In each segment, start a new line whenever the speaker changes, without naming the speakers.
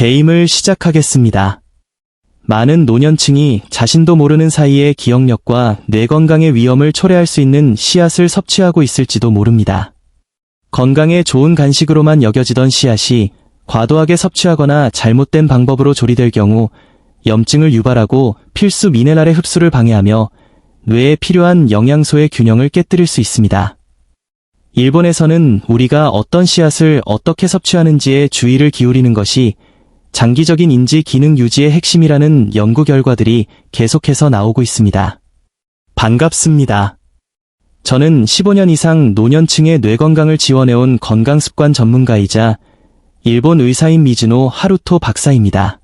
게임을 시작하겠습니다. 많은 노년층이 자신도 모르는 사이에 기억력과 뇌 건강의 위험을 초래할 수 있는 씨앗을 섭취하고 있을지도 모릅니다. 건강에 좋은 간식으로만 여겨지던 씨앗이 과도하게 섭취하거나 잘못된 방법으로 조리될 경우 염증을 유발하고 필수 미네랄의 흡수를 방해하며 뇌에 필요한 영양소의 균형을 깨뜨릴 수 있습니다. 일본에서는 우리가 어떤 씨앗을 어떻게 섭취하는지에 주의를 기울이는 것이 장기적인 인지 기능 유지의 핵심이라는 연구 결과들이 계속해서 나오고 있습니다. 반갑습니다. 저는 15년 이상 노년층의 뇌 건강을 지원해온 건강습관 전문가이자 일본 의사인 미즈노 하루토 박사입니다.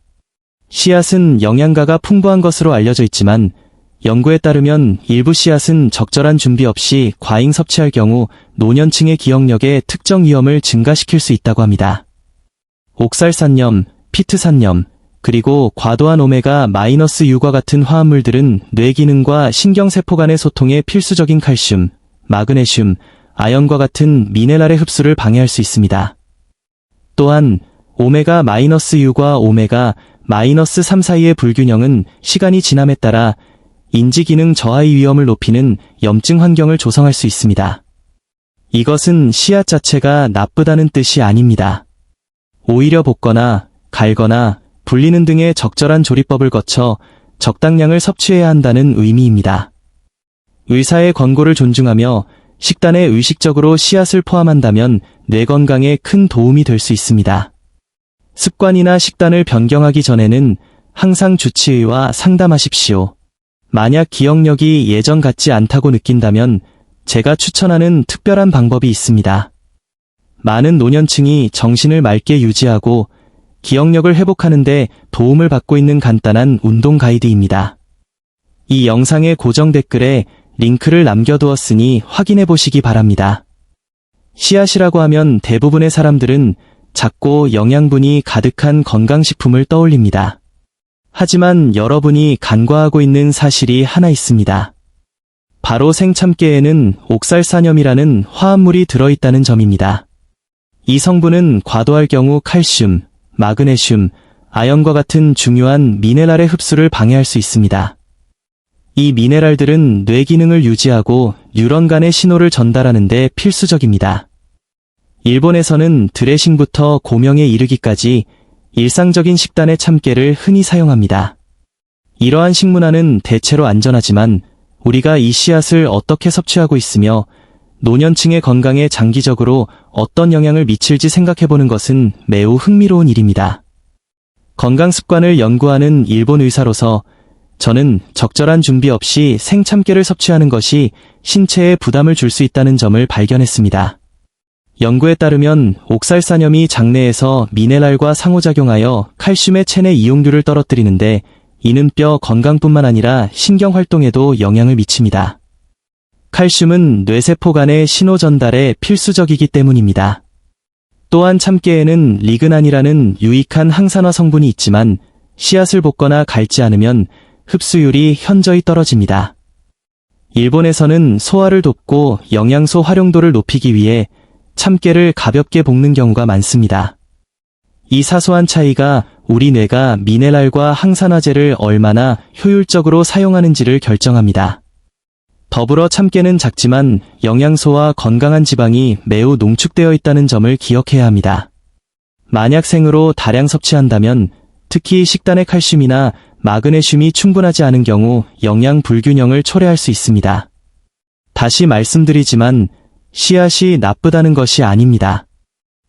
씨앗은 영양가가 풍부한 것으로 알려져 있지만 연구에 따르면 일부 씨앗은 적절한 준비 없이 과잉 섭취할 경우 노년층의 기억력의 특정 위험을 증가시킬 수 있다고 합니다. 옥살산염, 피트산염, 그리고 과도한 오메가-6과 같은 화합물들은 뇌 기능과 신경세포 간의 소통에 필수적인 칼슘, 마그네슘, 아연과 같은 미네랄의 흡수를 방해할 수 있습니다. 또한 오메가-6과 오메가-3 사이의 불균형은 시간이 지남에 따라 인지기능 저하의 위험을 높이는 염증 환경을 조성할 수 있습니다. 이것은 씨앗 자체가 나쁘다는 뜻이 아닙니다. 오히려 볶거나 갈거나 불리는 등의 적절한 조리법을 거쳐 적당량을 섭취해야 한다는 의미입니다. 의사의 권고를 존중하며 식단에 의식적으로 씨앗을 포함한다면 뇌 건강에 큰 도움이 될 수 있습니다. 습관이나 식단을 변경하기 전에는 항상 주치의와 상담하십시오. 만약 기억력이 예전 같지 않다고 느낀다면 제가 추천하는 특별한 방법이 있습니다. 많은 노년층이 정신을 맑게 유지하고 기억력을 회복하는 데 도움을 받고 있는 간단한 운동 가이드입니다. 이 영상의 고정 댓글에 링크를 남겨두었으니 확인해 보시기 바랍니다. 씨앗이라고 하면 대부분의 사람들은 작고 영양분이 가득한 건강식품을 떠올립니다. 하지만 여러분이 간과하고 있는 사실이 하나 있습니다. 바로 생참깨에는 옥살산염이라는 화합물이 들어있다는 점입니다. 이 성분은 과도할 경우 칼슘, 마그네슘, 아연과 같은 중요한 미네랄의 흡수를 방해할 수 있습니다. 이 미네랄들은 뇌 기능을 유지하고 뉴런 간의 신호를 전달하는 데 필수적입니다. 일본에서는 드레싱부터 고명에 이르기까지 일상적인 식단의 참깨를 흔히 사용합니다. 이러한 식문화는 대체로 안전하지만 우리가 이 씨앗을 어떻게 섭취하고 있으며 노년층의 건강에 장기적으로 어떤 영향을 미칠지 생각해보는 것은 매우 흥미로운 일입니다. 건강습관을 연구하는 일본 의사로서 저는 적절한 준비 없이 생참깨를 섭취하는 것이 신체에 부담을 줄 수 있다는 점을 발견했습니다. 연구에 따르면 옥살산염이 장내에서 미네랄과 상호작용하여 칼슘의 체내 이용률을 떨어뜨리는데 이는 뼈 건강뿐만 아니라 신경 활동에도 영향을 미칩니다. 칼슘은 뇌세포 간의 신호 전달에 필수적이기 때문입니다. 또한 참깨에는 리그난이라는 유익한 항산화 성분이 있지만 씨앗을 볶거나 갈지 않으면 흡수율이 현저히 떨어집니다. 일본에서는 소화를 돕고 영양소 활용도를 높이기 위해 참깨를 가볍게 볶는 경우가 많습니다. 이 사소한 차이가 우리 뇌가 미네랄과 항산화제를 얼마나 효율적으로 사용하는지를 결정합니다. 더불어 참깨는 작지만 영양소와 건강한 지방이 매우 농축되어 있다는 점을 기억해야 합니다. 만약 생으로 다량 섭취한다면 특히 식단의 칼슘이나 마그네슘이 충분하지 않은 경우 영양 불균형을 초래할 수 있습니다. 다시 말씀드리지만 씨앗이 나쁘다는 것이 아닙니다.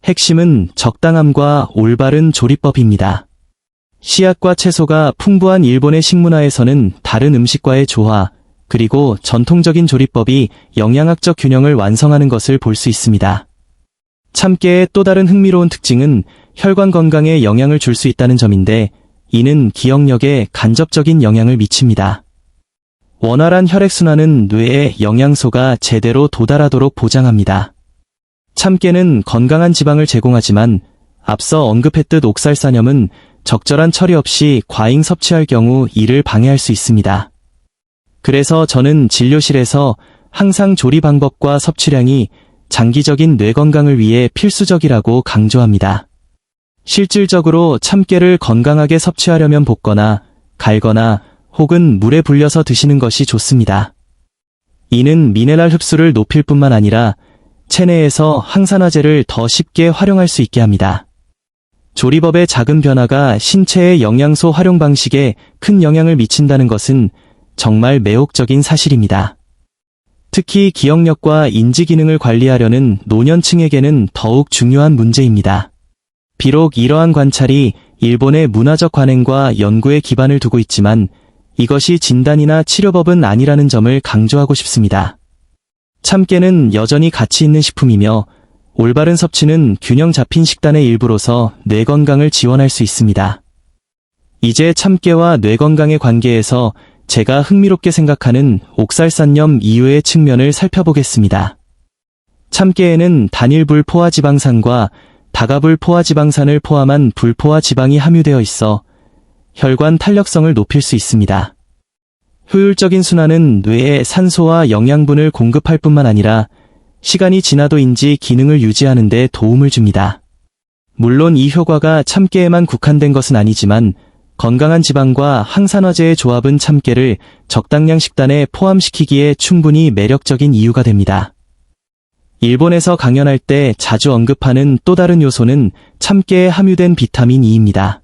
핵심은 적당함과 올바른 조리법입니다. 씨앗과 채소가 풍부한 일본의 식문화에서는 다른 음식과의 조화, 그리고 전통적인 조리법이 영양학적 균형을 완성하는 것을 볼 수 있습니다. 참깨의 또 다른 흥미로운 특징은 혈관 건강에 영향을 줄 수 있다는 점인데 이는 기억력에 간접적인 영향을 미칩니다. 원활한 혈액순환은 뇌에 영양소가 제대로 도달하도록 보장합니다. 참깨는 건강한 지방을 제공하지만 앞서 언급했듯 옥살산염은 적절한 처리 없이 과잉 섭취할 경우 이를 방해할 수 있습니다. 그래서 저는 진료실에서 항상 조리 방법과 섭취량이 장기적인 뇌 건강을 위해 필수적이라고 강조합니다. 실질적으로 참깨를 건강하게 섭취하려면 볶거나 갈거나 혹은 물에 불려서 드시는 것이 좋습니다. 이는 미네랄 흡수를 높일 뿐만 아니라 체내에서 항산화제를 더 쉽게 활용할 수 있게 합니다. 조리법의 작은 변화가 신체의 영양소 활용 방식에 큰 영향을 미친다는 것은 정말 매혹적인 사실입니다. 특히 기억력과 인지 기능을 관리하려는 노년층에게는 더욱 중요한 문제입니다. 비록 이러한 관찰이 일본의 문화적 관행과 연구에 기반을 두고 있지만 이것이 진단이나 치료법은 아니라는 점을 강조하고 싶습니다. 참깨는 여전히 가치 있는 식품이며 올바른 섭취는 균형 잡힌 식단의 일부로서 뇌 건강을 지원할 수 있습니다. 이제 참깨와 뇌 건강의 관계에서 제가 흥미롭게 생각하는 옥살산염 이유의 측면을 살펴보겠습니다. 참깨에는 단일 불포화지방산과 다가불 포화지방산을 포함한 불포화 지방이 함유되어 있어 혈관 탄력성을 높일 수 있습니다. 효율적인 순환은 뇌에 산소와 영양분을 공급할 뿐만 아니라 시간이 지나도 인지 기능을 유지하는 데 도움을 줍니다. 물론 이 효과가 참깨에만 국한된 것은 아니지만 건강한 지방과 항산화제의 조합은 참깨를 적당량 식단에 포함시키기에 충분히 매력적인 이유가 됩니다. 일본에서 강연할 때 자주 언급하는 또 다른 요소는 참깨에 함유된 비타민 E입니다.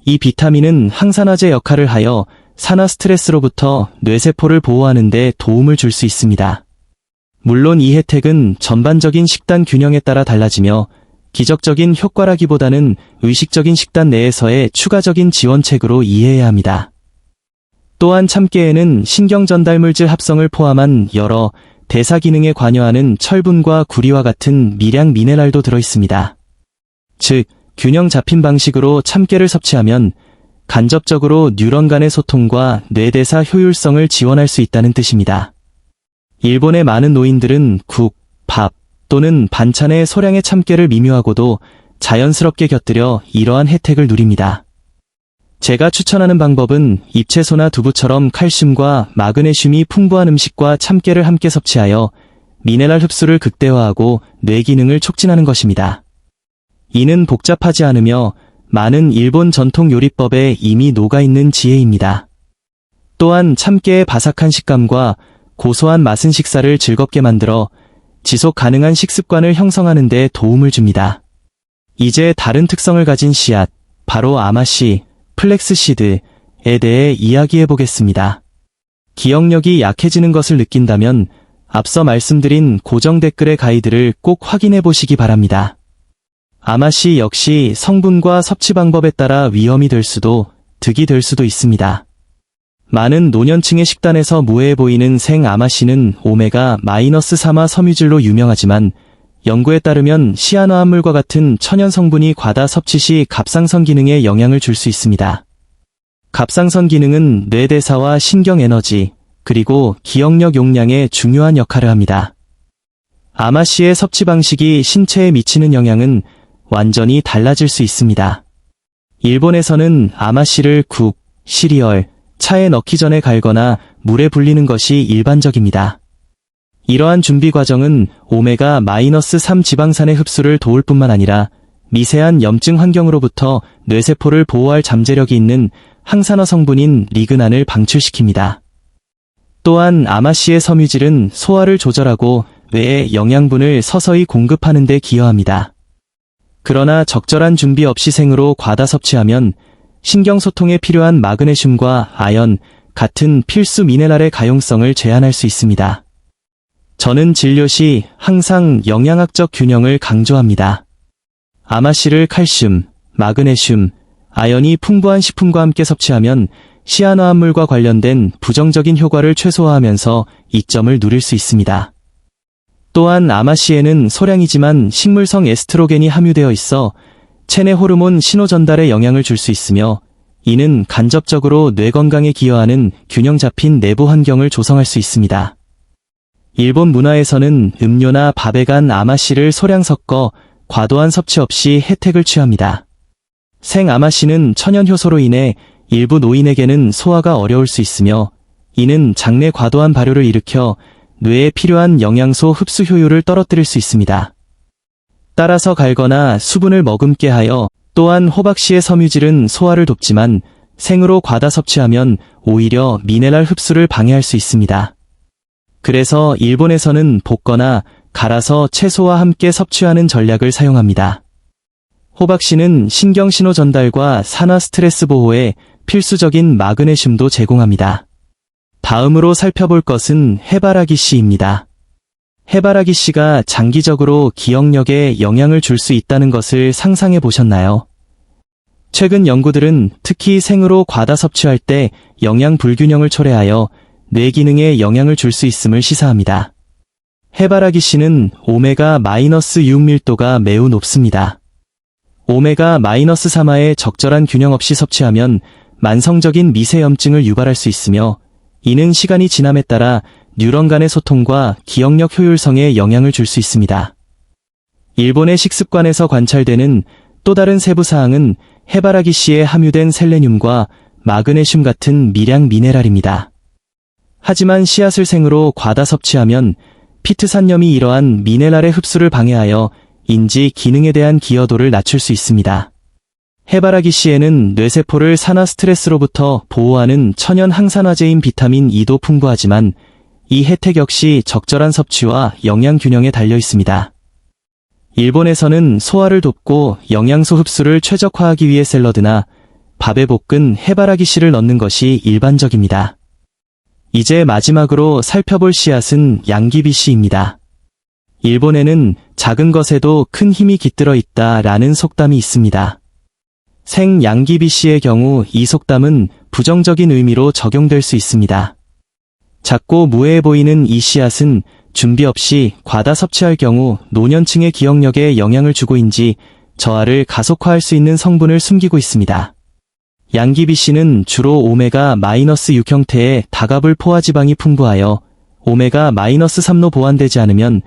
이 비타민은 항산화제 역할을 하여 산화 스트레스로부터 뇌세포를 보호하는 데 도움을 줄 수 있습니다. 물론 이 혜택은 전반적인 식단 균형에 따라 달라지며 기적적인 효과라기보다는 의식적인 식단 내에서의 추가적인 지원책으로 이해해야 합니다. 또한 참깨에는 신경전달물질 합성을 포함한 여러 대사 기능에 관여하는 철분과 구리와 같은 미량 미네랄도 들어있습니다. 즉, 균형 잡힌 방식으로 참깨를 섭취하면 간접적으로 뉴런 간의 소통과 뇌대사 효율성을 지원할 수 있다는 뜻입니다. 일본의 많은 노인들은 국, 밥 또는 반찬에 소량의 참깨를 미묘하고도 자연스럽게 곁들여 이러한 혜택을 누립니다. 제가 추천하는 방법은 잎채소나 두부처럼 칼슘과 마그네슘이 풍부한 음식과 참깨를 함께 섭취하여 미네랄 흡수를 극대화하고 뇌 기능을 촉진하는 것입니다. 이는 복잡하지 않으며 많은 일본 전통 요리법에 이미 녹아있는 지혜입니다. 또한 참깨의 바삭한 식감과 고소한 맛은 식사를 즐겁게 만들어 지속 가능한 식습관을 형성하는 데 도움을 줍니다. 이제 다른 특성을 가진 씨앗, 바로 아마씨, 플렉스시드에 대해 이야기해 보겠습니다. 기억력이 약해지는 것을 느낀다면 앞서 말씀드린 고정 댓글의 가이드를 꼭 확인해 보시기 바랍니다. 아마씨 역시 성분과 섭취 방법에 따라 위험이 될 수도, 득이 될 수도 있습니다. 많은 노년층의 식단에서 무해해 보이는 생 아마씨는 오메가-3화 섬유질로 유명하지만 연구에 따르면 시아노암물과 같은 천연 성분이 과다 섭취 시 갑상선 기능에 영향을 줄 수 있습니다. 갑상선 기능은 뇌대사와 신경 에너지, 그리고 기억력 용량에 중요한 역할을 합니다. 아마씨의 섭취 방식이 신체에 미치는 영향은 완전히 달라질 수 있습니다. 일본에서는 아마씨를 국, 시리얼, 차에 넣기 전에 갈거나 물에 불리는 것이 일반적입니다. 이러한 준비 과정은 오메가-3 지방산의 흡수를 도울 뿐만 아니라 미세한 염증 환경으로부터 뇌세포를 보호할 잠재력이 있는 항산화 성분인 리그난을 방출시킵니다. 또한 아마씨의 섬유질은 소화를 조절하고 뇌에 영양분을 서서히 공급하는 데 기여합니다. 그러나 적절한 준비 없이 생으로 과다 섭취하면 신경소통에 필요한 마그네슘과 아연 같은 필수 미네랄의 가용성을 제한할 수 있습니다. 저는 진료 시 항상 영양학적 균형을 강조합니다. 아마씨를 칼슘, 마그네슘, 아연이 풍부한 식품과 함께 섭취하면 시아노암물과 관련된 부정적인 효과를 최소화하면서 이점을 누릴 수 있습니다. 또한 아마씨에는 소량이지만 식물성 에스트로겐이 함유되어 있어 체내 호르몬 신호 전달에 영향을 줄 수 있으며 이는 간접적으로 뇌 건강에 기여하는 균형 잡힌 내부 환경을 조성할 수 있습니다. 일본 문화에서는 음료나 밥에 간 아마씨를 소량 섞어 과도한 섭취 없이 혜택을 취합니다. 생 아마씨는 천연 효소로 인해 일부 노인에게는 소화가 어려울 수 있으며 이는 장내 과도한 발효를 일으켜 뇌에 필요한 영양소 흡수 효율을 떨어뜨릴 수 있습니다. 따라서 갈거나 수분을 머금게 하여 또한 호박씨의 섬유질은 소화를 돕지만 생으로 과다 섭취하면 오히려 미네랄 흡수를 방해할 수 있습니다. 그래서 일본에서는 볶거나 갈아서 채소와 함께 섭취하는 전략을 사용합니다. 호박씨는 신경신호 전달과 산화 스트레스 보호에 필수적인 마그네슘도 제공합니다. 다음으로 살펴볼 것은 해바라기씨입니다. 해바라기씨가 장기적으로 기억력에 영향을 줄 수 있다는 것을 상상해 보셨나요? 최근 연구들은 특히 생으로 과다 섭취할 때 영양 불균형을 초래하여 뇌 기능에 영향을 줄 수 있음을 시사합니다. 해바라기씨는 오메가-6 밀도가 매우 높습니다. 오메가-3의 적절한 균형 없이 섭취하면 만성적인 미세염증을 유발할 수 있으며 이는 시간이 지남에 따라 뉴런 간의 소통과 기억력 효율성에 영향을 줄 수 있습니다. 일본의 식습관에서 관찰되는 또 다른 세부 사항은 해바라기씨에 함유된 셀레늄과 마그네슘 같은 미량 미네랄입니다. 하지만 씨앗을 생으로 과다 섭취하면 피트산염이 이러한 미네랄의 흡수를 방해하여 인지 기능에 대한 기여도를 낮출 수 있습니다. 해바라기씨에는 뇌세포를 산화 스트레스로부터 보호하는 천연 항산화제인 비타민 E도 풍부하지만 이 혜택 역시 적절한 섭취와 영양 균형에 달려 있습니다. 일본에서는 소화를 돕고 영양소 흡수를 최적화하기 위해 샐러드나 밥에 볶은 해바라기씨를 넣는 것이 일반적입니다. 이제 마지막으로 살펴볼 씨앗은 양귀비씨입니다. 일본에는 작은 것에도 큰 힘이 깃들어 있다라는 속담이 있습니다. 생 양귀비씨의 경우 이 속담은 부정적인 의미로 적용될 수 있습니다. 작고 무해해 보이는 이 씨앗은 준비 없이 과다 섭취할 경우 노년층의 기억력에 영향을 주고인지 저하를 가속화할 수 있는 성분을 숨기고 있습니다. 양귀비씨는 주로 오메가-6 형태의 다가불 포화지방이 풍부하여 오메가-3로 보완되지 않으면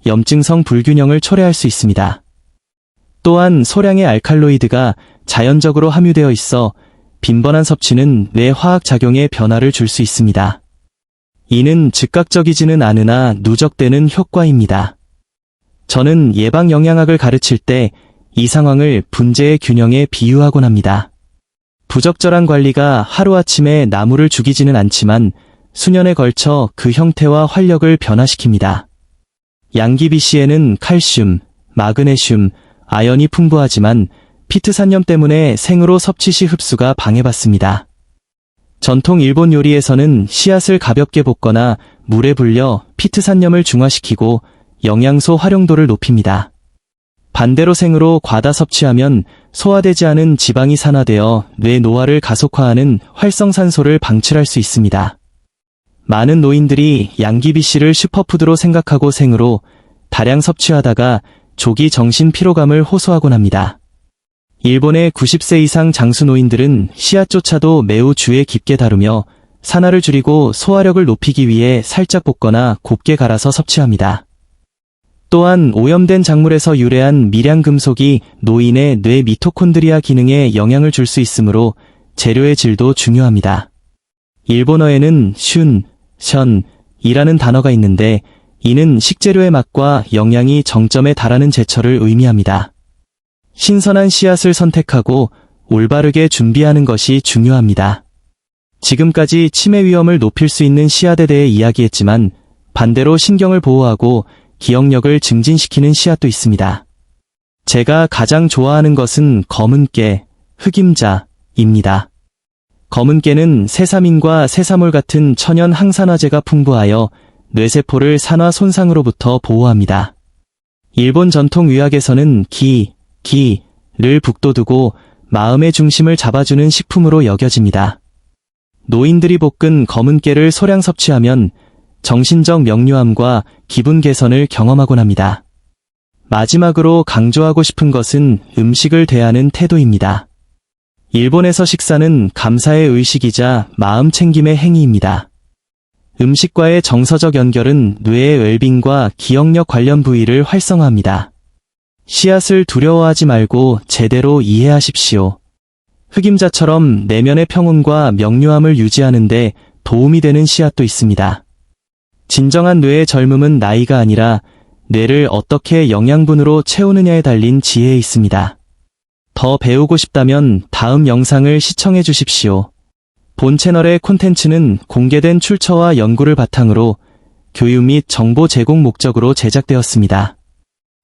염증성 불균형을 초래할 수 있습니다. 또한 소량의 알칼로이드가 자연적으로 함유되어 있어 빈번한 섭취는 뇌 화학작용에 변화를 줄 수 있습니다. 이는 즉각적이지는 않으나 누적되는 효과입니다. 저는 예방영양학을 가르칠 때 이 상황을 분재의 균형에 비유하곤 합니다. 부적절한 관리가 하루아침에 나무를 죽이지는 않지만 수년에 걸쳐 그 형태와 활력을 변화시킵니다. 양귀비씨에는 칼슘, 마그네슘, 아연이 풍부하지만 피트산염 때문에 생으로 섭취 시 흡수가 방해받습니다. 전통 일본 요리에서는 씨앗을 가볍게 볶거나 물에 불려 피트산염을 중화시키고 영양소 활용도를 높입니다. 반대로 생으로 과다 섭취하면 소화되지 않은 지방이 산화되어 뇌 노화를 가속화하는 활성산소를 방출할 수 있습니다. 많은 노인들이 양귀비씨를 슈퍼푸드로 생각하고 생으로 다량 섭취하다가 조기 정신 피로감을 호소하곤 합니다. 일본의 90세 이상 장수 노인들은 씨앗조차도 매우 주의 깊게 다루며 산화를 줄이고 소화력을 높이기 위해 살짝 볶거나 곱게 갈아서 섭취합니다. 또한 오염된 작물에서 유래한 미량 금속이 노인의 뇌 미토콘드리아 기능에 영향을 줄 수 있으므로 재료의 질도 중요합니다. 일본어에는 션이라는 단어가 있는데 이는 식재료의 맛과 영양이 정점에 달하는 제철을 의미합니다. 신선한 씨앗을 선택하고 올바르게 준비하는 것이 중요합니다. 지금까지 치매 위험을 높일 수 있는 씨앗에 대해 이야기했지만 반대로 신경을 보호하고 기억력을 증진시키는 씨앗도 있습니다. 제가 가장 좋아하는 것은 검은깨, 흑임자입니다. 검은깨는 세사민과 세사몰 같은 천연 항산화제가 풍부하여 뇌세포를 산화 손상으로부터 보호합니다. 일본 전통 의학에서는 기를 북돋우고 마음의 중심을 잡아주는 식품으로 여겨집니다. 노인들이 볶은 검은깨를 소량 섭취하면 정신적 명료함과 기분 개선을 경험하곤 합니다. 마지막으로 강조하고 싶은 것은 음식을 대하는 태도입니다. 일본에서 식사는 감사의 의식이자 마음 챙김의 행위입니다. 음식과의 정서적 연결은 뇌의 웰빙과 기억력 관련 부위를 활성화합니다. 씨앗을 두려워하지 말고 제대로 이해하십시오. 흑임자처럼 내면의 평온과 명료함을 유지하는 데 도움이 되는 씨앗도 있습니다. 진정한 뇌의 젊음은 나이가 아니라 뇌를 어떻게 영양분으로 채우느냐에 달린 지혜에 있습니다. 더 배우고 싶다면 다음 영상을 시청해 주십시오. 본 채널의 콘텐츠는 공개된 출처와 연구를 바탕으로 교육 및 정보 제공 목적으로 제작되었습니다.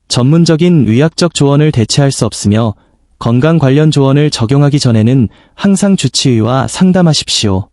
전문적인 의학적 조언을 대체할 수 없으며 건강 관련 조언을 적용하기 전에는 항상 주치의와 상담하십시오.